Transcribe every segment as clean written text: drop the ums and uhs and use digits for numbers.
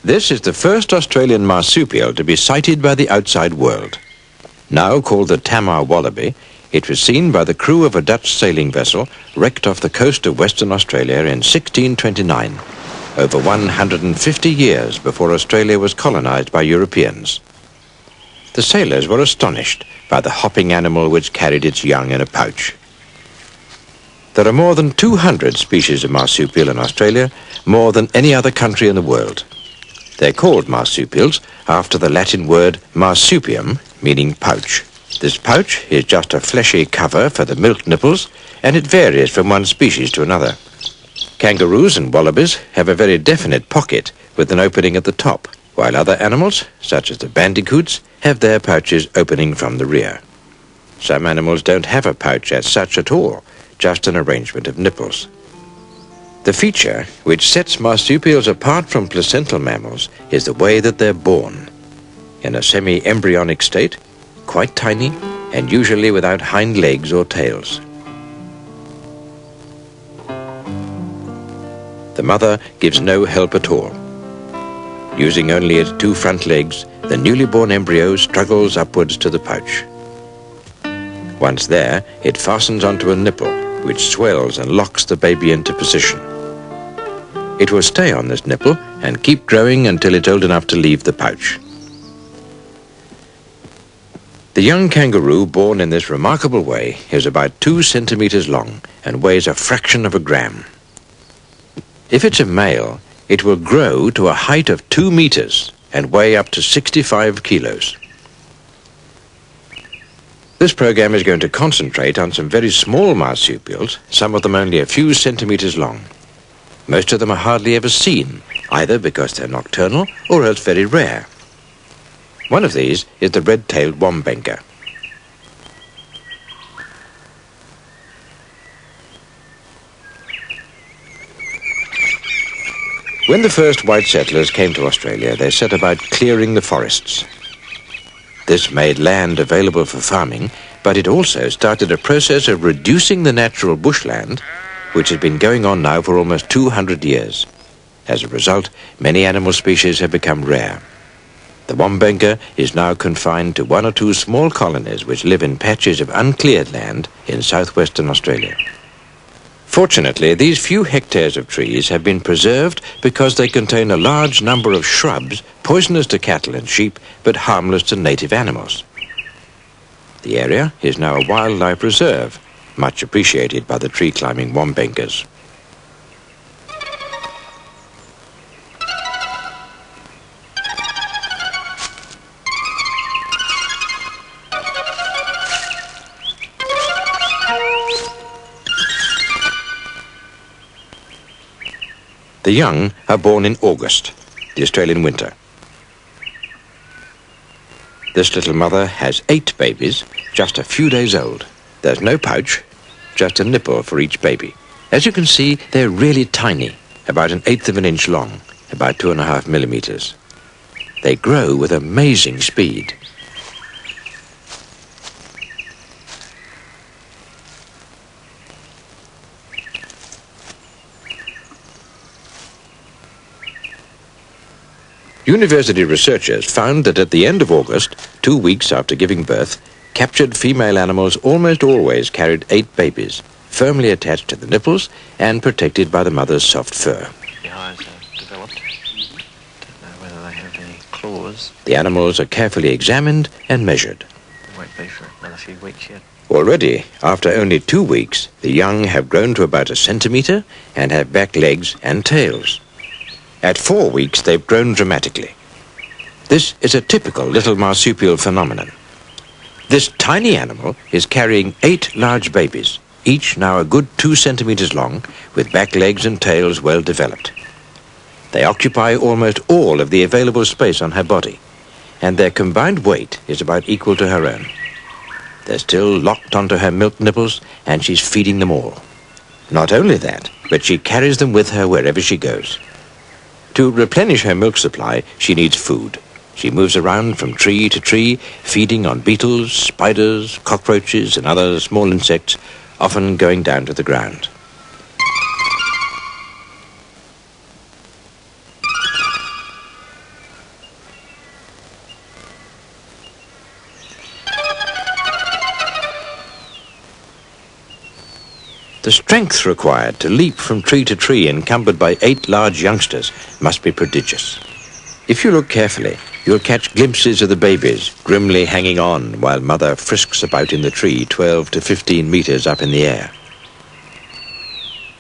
This is the first Australian marsupial to be sighted by the outside world. Now called the Tamar wallaby, it was seen by the crew of a Dutch sailing vessel wrecked off the coast of Western Australia in 1629, over 150 years before Australia was colonised by Europeans. The sailors were astonished by the hopping animal which carried its young in a pouch. There are more than 200 species of marsupial in Australia, more than any other country in the world. They're called marsupials after the Latin word marsupium, meaning pouch. This pouch is just a fleshy cover for the milk nipples, and it varies from one species to another. Kangaroos and wallabies have a very definite pocket with an opening at the top, while other animals, such as the bandicoots, have their pouches opening from the rear. Some animals don't have a pouch as such at all, just an arrangement of nipples. The feature which sets marsupials apart from placental mammals is the way that they're born. In a semi-embryonic state, quite tiny, and usually without hind legs or tails. The mother gives no help at all. Using only its two front legs, the newly born embryo struggles upwards to the pouch. Once there, it fastens onto a nipple, which swells and locks the baby into position. It will stay on this nipple and keep growing until it's old enough to leave the pouch. The young kangaroo born in this remarkable way is about 2 centimeters long and weighs a fraction of a gram. If it's a male, it will grow to a height of 2 meters and weigh up to 65 kilos. This program is going to concentrate on some very small marsupials, some of them only a few centimeters long. Most of them are hardly ever seen, either because they're nocturnal or else very rare. One of these is the red-tailed wombenker. When the first white settlers came to Australia, they set about clearing the forests. This made land available for farming, but it also started a process of reducing the natural bushland, which has been going on now for almost 200 years. As a result, many animal species have become rare. The wombenker is now confined to 1 or 2 small colonies which live in patches of uncleared land in southwestern Australia. Fortunately, these few hectares of trees have been preserved because they contain a large number of shrubs poisonous to cattle and sheep but harmless to native animals. The area is now a wildlife reserve, much appreciated by the tree-climbing wombenkers. The young are born in August, the Australian winter. This little mother has 8 babies, just a few days old. There's no pouch, just a nipple for each baby. As you can see, they're really tiny, about 1/8 of an inch long, about 2.5 millimeters. They grow with amazing speed. University researchers found that at the end of August, 2 weeks after giving birth, captured female animals almost always carried 8 babies, firmly attached to the nipples and protected by the mother's soft fur. The eyes are developed. Don't know whether they have any claws. The animals are carefully examined and measured. It won't be for another few weeks yet. Already, after only 2 weeks, the young have grown to about 1 centimetre and have back legs and tails. At 4 weeks, they've grown dramatically. This is a typical little marsupial phenomenon. This tiny animal is carrying 8 large babies, each now a good 2 centimetres long, with back legs and tails well developed. They occupy almost all of the available space on her body, and their combined weight is about equal to her own. They're still locked onto her milk nipples, and she's feeding them all. Not only that, but she carries them with her wherever she goes. To replenish her milk supply, she needs food. She moves around from tree to tree, feeding on beetles, spiders, cockroaches, and other small insects, often going down to the ground. The strength required to leap from tree to tree encumbered by 8 large youngsters must be prodigious. If you look carefully, you'll catch glimpses of the babies grimly hanging on while mother frisks about in the tree 12 to 15 meters up in the air.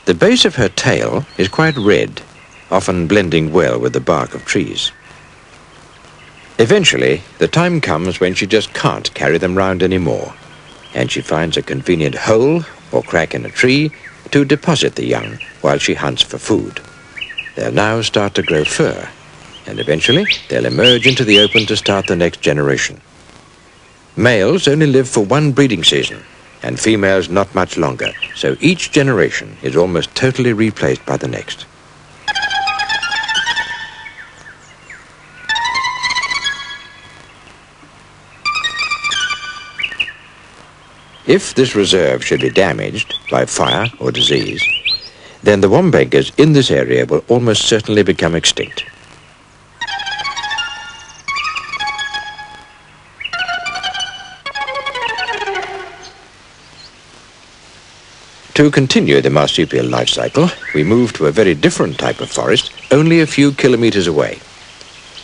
The base of her tail is quite red, often blending well with the bark of trees. Eventually, the time comes when she just can't carry them round anymore, and she finds a convenient hole or crack in a tree to deposit the young while she hunts for food. They'll now start to grow fur, and eventually they'll emerge into the open to start the next generation. Males only live for 1 breeding season, and females not much longer, so each generation is almost totally replaced by the next. If this reserve should be damaged by fire or disease, then the wombankers in this area will almost certainly become extinct. To continue the marsupial life cycle, we move to a very different type of forest, only a few kilometers away.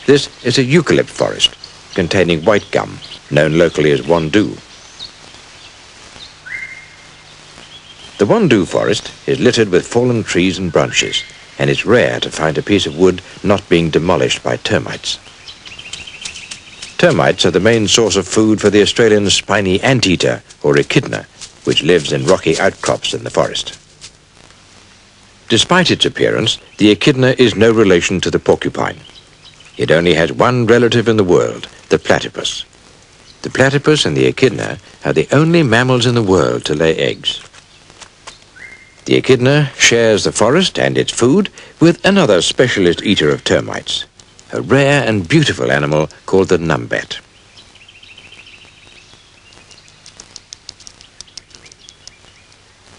This is a eucalypt forest, containing white gum, known locally as wandoo. The wandoo forest is littered with fallen trees and branches, and it's rare to find a piece of wood not being demolished by termites. Termites are the main source of food for the Australian spiny anteater, or echidna, which lives in rocky outcrops in the forest. Despite its appearance, the echidna is no relation to the porcupine. It only has one relative in the world, the platypus. The platypus and the echidna are the only mammals in the world to lay eggs. The echidna shares the forest and its food with another specialist eater of termites, a rare and beautiful animal called the numbat.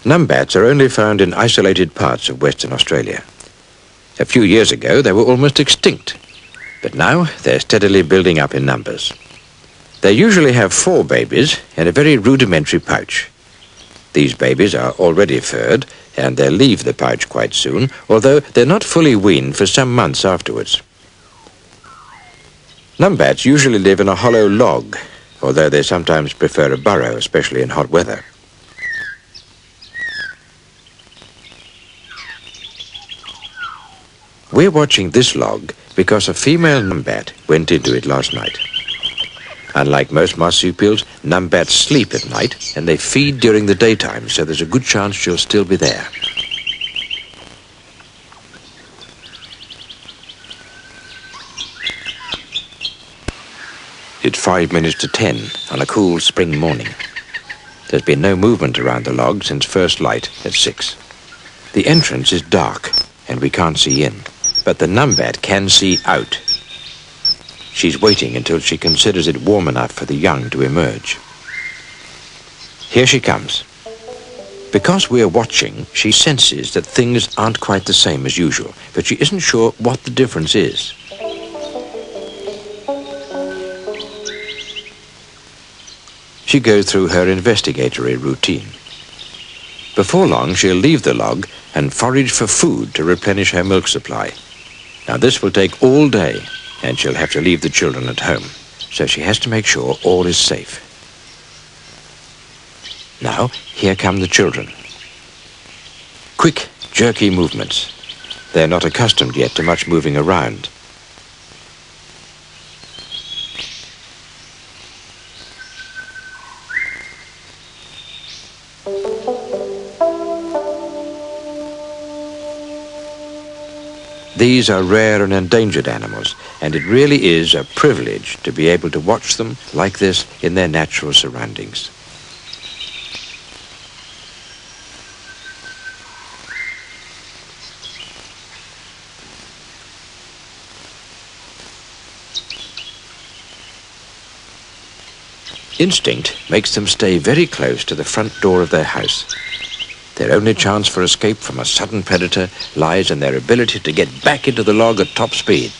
Numbats are only found in isolated parts of Western Australia. A few years ago they were almost extinct, but now they're steadily building up in numbers. They usually have 4 babies in a very rudimentary pouch. These babies are already furred, and they'll leave the pouch quite soon, although they're not fully weaned for some months afterwards. Numbats usually live in a hollow log, although they sometimes prefer a burrow, especially in hot weather. We're watching this log because a female numbat went into it last night. Unlike most marsupials, numbats sleep at night and they feed during the daytime, so there's a good chance she'll still be there. It's 5 minutes to 10 on a cool spring morning. There's been no movement around the log since first light at 6. The entrance is dark and we can't see in. but the numbat can see out. She's waiting until she considers it warm enough for the young to emerge. Here she comes. Because we're watching, she senses that things aren't quite the same as usual, but she isn't sure what the difference is. She goes through her investigatory routine. Before long, she'll leave the log and forage for food to replenish her milk supply. Now, this will take all day, and she'll have to leave the children at home, so she has to make sure all is safe. Now, here come the children. Quick, jerky movements. They're not accustomed yet to much moving around. These are rare and endangered animals, and it really is a privilege to be able to watch them like this in their natural surroundings. Instinct makes them stay very close to the front door of their house. Their only chance for escape from a sudden predator lies in their ability to get back into the log at top speed.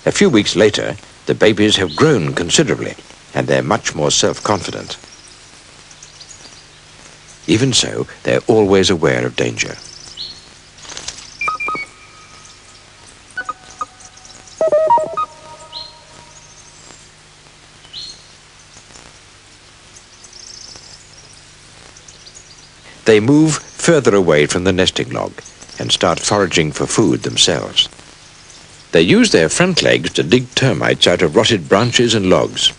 A few weeks later, the babies have grown considerably, and they're much more self-confident. Even so, they're always aware of danger. They move further away from the nesting log and start foraging for food themselves. They use their front legs to dig termites out of rotted branches and logs,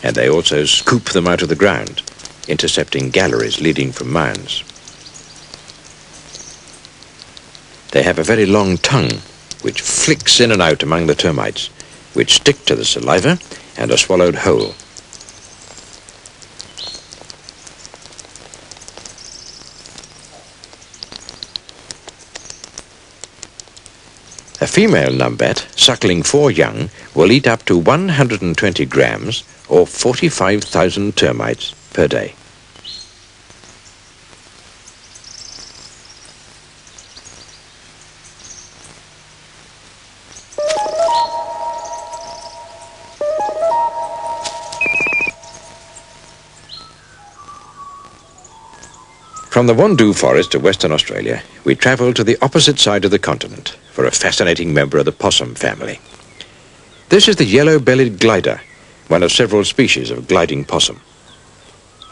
and they also scoop them out of the ground, intercepting galleries leading from mounds. They have a very long tongue, which flicks in and out among the termites, which stick to the saliva and are swallowed whole. A female numbat suckling 4 young will eat up to 120 grams or 45,000 termites per day. From the Wandoo forest of Western Australia, we travel to the opposite side of the continent for a fascinating member of the possum family. This is the yellow-bellied glider, one of several species of gliding possum.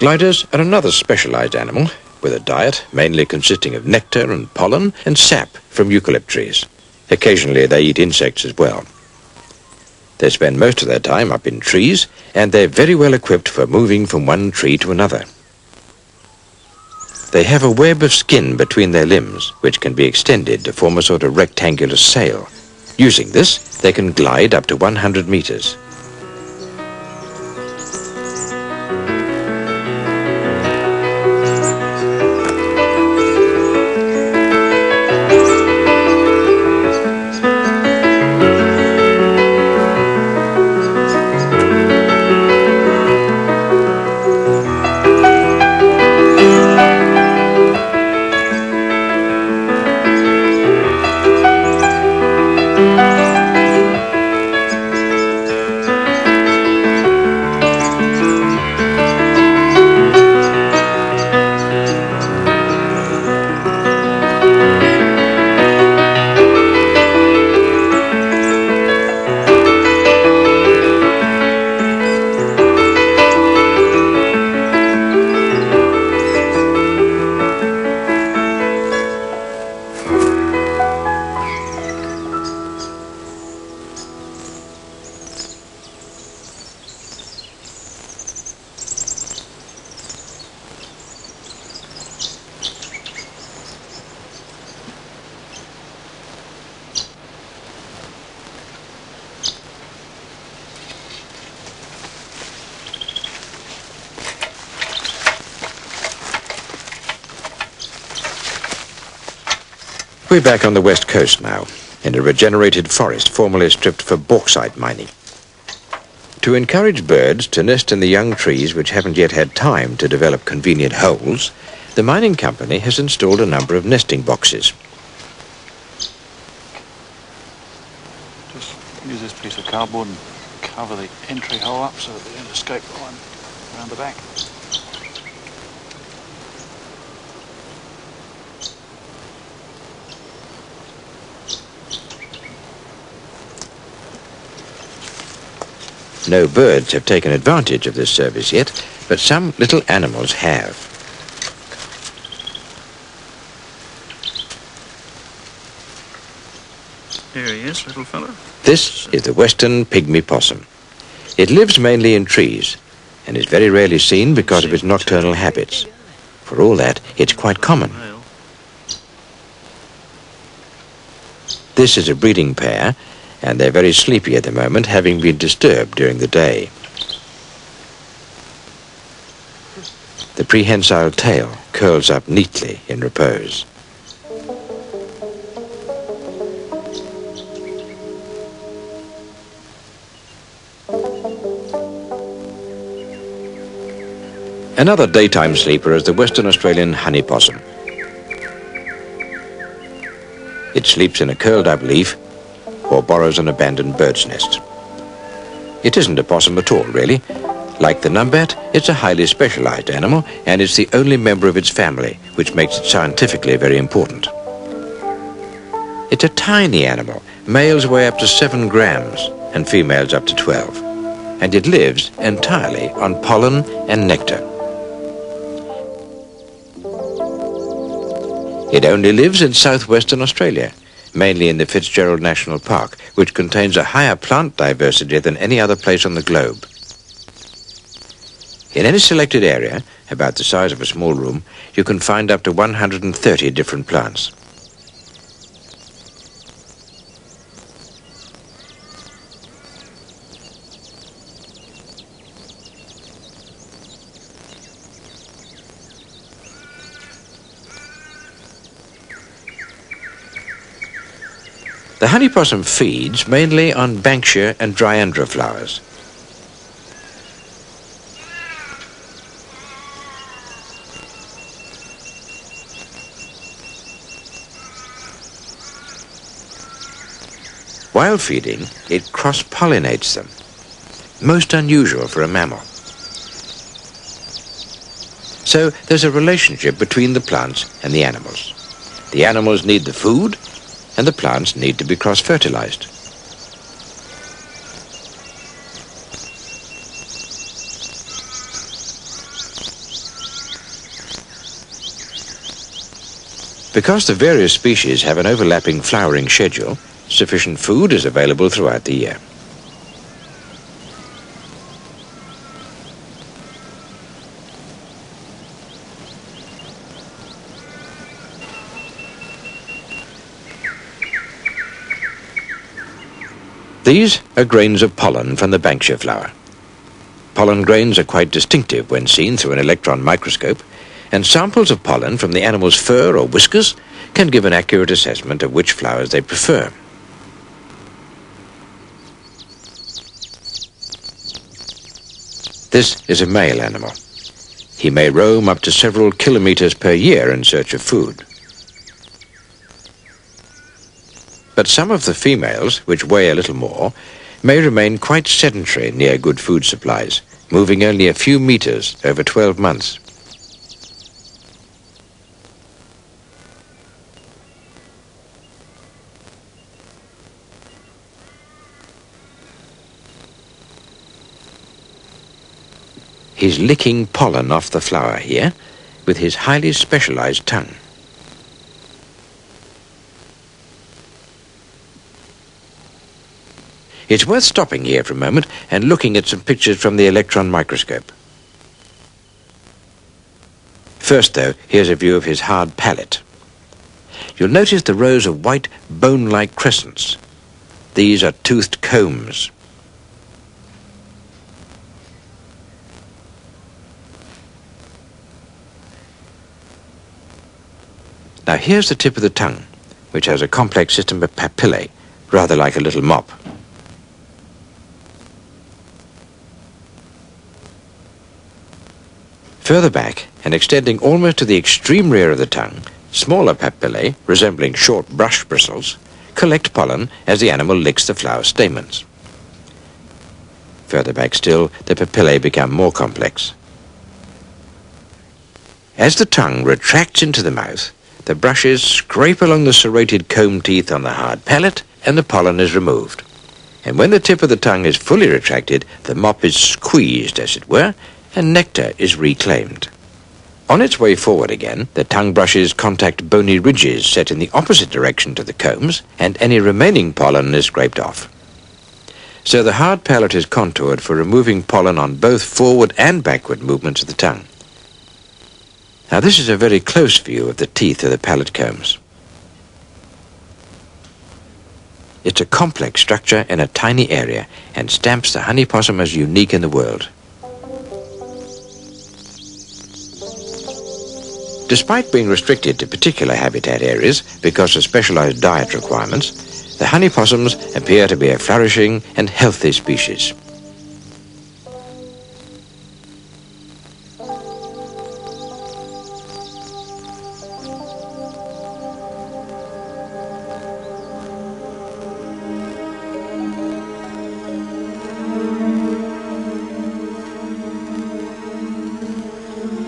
Gliders are another specialized animal with a diet mainly consisting of nectar and pollen and sap from eucalypt trees. Occasionally they eat insects as well. They spend most of their time up in trees, and they're very well equipped for moving from one tree to another. They have a web of skin between their limbs, which can be extended to form a sort of rectangular sail. Using this, they can glide up to 100 meters. We're back on the west coast now, in a regenerated forest formerly stripped for bauxite mining. To encourage birds to nest in the young trees which haven't yet had time to develop convenient holes, the mining company has installed a number of nesting boxes. Just use this piece of cardboard and cover the entry hole up so that there's an escape line around the back. No birds have taken advantage of this service yet, but some little animals have. Here he is, little fella. This is the western pygmy possum. It lives mainly in trees and is very rarely seen because of its nocturnal habits. For all that, it's quite common. This is a breeding pair, and they're very sleepy at the moment, having been disturbed during the day. The prehensile tail curls up neatly in repose. Another daytime sleeper is the Western Australian honey possum. It sleeps in a curled-up leaf or borrows an abandoned bird's nest. It isn't a possum at all, really. Like the numbat, it's a highly specialized animal, and it's the only member of its family, which makes it scientifically very important. It's a tiny animal. Males weigh up to 7 grams, and females up to 12. And it lives entirely on pollen and nectar. It only lives in southwestern Australia, mainly in the Fitzgerald National Park, which contains a higher plant diversity than any other place on the globe. In any selected area, about the size of a small room, you can find up to 130 different plants. The honey possum feeds mainly on banksia and dryandra flowers. While feeding, it cross-pollinates them, most unusual for a mammal. So there's a relationship between the plants and the animals. The animals need the food, and the plants need to be cross-fertilized. Because the various species have an overlapping flowering schedule, sufficient food is available throughout the year. These are grains of pollen from the banksia flower. Pollen grains are quite distinctive when seen through an electron microscope, and samples of pollen from the animal's fur or whiskers can give an accurate assessment of which flowers they prefer. This is a male animal. He may roam up to several kilometers per year in search of food. But some of the females, which weigh a little more, may remain quite sedentary near good food supplies, moving only a few meters over 12 months. He's licking pollen off the flower here with his highly specialized tongue. It's worth stopping here for a moment and looking at some pictures from the electron microscope. First, though, here's a view of his hard palate. You'll notice the rows of white, bone-like crescents. These are toothed combs. Now here's the tip of the tongue, which has a complex system of papillae, rather like a little mop. Further back, and extending almost to the extreme rear of the tongue, smaller papillae, resembling short brush bristles, collect pollen as the animal licks the flower stamens. Further back still, the papillae become more complex. As the tongue retracts into the mouth, the brushes scrape along the serrated comb teeth on the hard palate, and the pollen is removed. And when the tip of the tongue is fully retracted, the mop is squeezed, as it were, and nectar is reclaimed. On its way forward again, the tongue brushes contact bony ridges set in the opposite direction to the combs, and any remaining pollen is scraped off. So the hard palate is contoured for removing pollen on both forward and backward movements of the tongue. Now this is a very close view of the teeth of the palate combs. It's a complex structure in a tiny area and stamps the honey possum as unique in the world. Despite being restricted to particular habitat areas because of specialized diet requirements, the honey possums appear to be a flourishing and healthy species.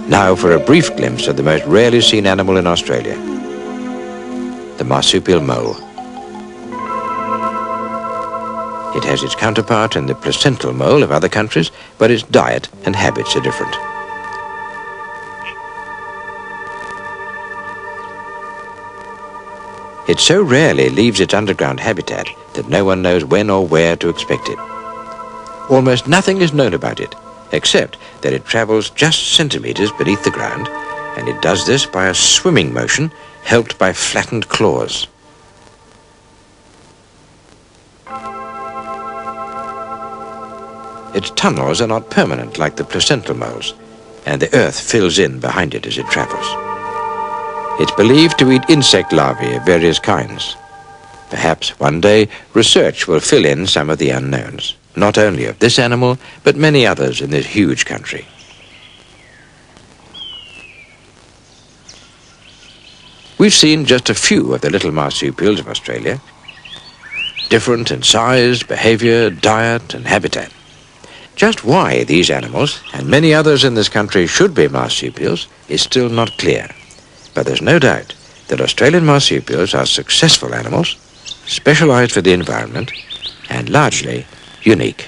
Now for a brief glimpse of the most rarely seen animal in Australia, the marsupial mole. It has its counterpart in the placental mole of other countries, but its diet and habits are different. It so rarely leaves its underground habitat that no one knows when or where to expect it. Almost nothing is known about it, except that it travels just centimeters beneath the ground, and it does this by a swimming motion helped by flattened claws. Its tunnels are not permanent like the placental moles, and the earth fills in behind it as it travels. It's believed to eat insect larvae of various kinds. Perhaps one day research will fill in some of the unknowns, not only of this animal, but many others in this huge country. We've seen just a few of the little marsupials of Australia, different in size, behavior, diet, and habitat. Just why these animals, and many others in this country, should be marsupials is still not clear. But there's no doubt that Australian marsupials are successful animals, specialized for the environment, and largely unique.